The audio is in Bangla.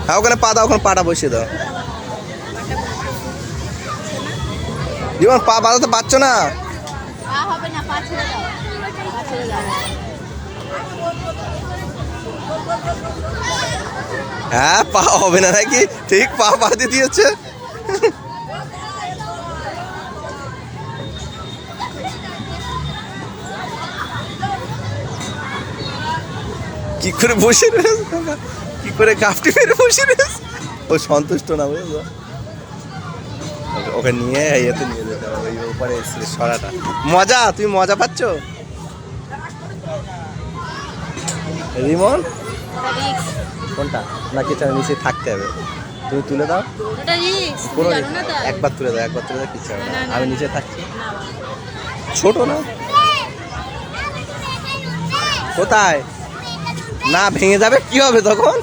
হ্যাঁ ওখানে পা দাও, ওখানে পাটা বসিয়ে দাও। জীবন পা বাঁধাতে পারছো না? হ্যাঁ পা হবে না নাকি? ঠিক পা বাঁধে দিয়েছে। কি করে বসে রয়েছে, কি করে গাফটি মেরে বসে রয়েছে। ও সন্তুষ্ট না বুঝলো, ওকে নিয়ে ইয়েতে নিয়ে যেতে হবে, ওই উপরে সরাটা। মজা, তুমি মজা পাচ্ছ? রিমন কোনটা? না কিছু নিচে থাকতে হবে, তুমি তুলে দাও। কোনো একবার তুলে দাও, একবার তুলে দাও, কিচ্ছু হবে না, আমি নিচে থাকছি। ছোট না? কোথায়? না ভেঙে যাবে, কি হবে তখন?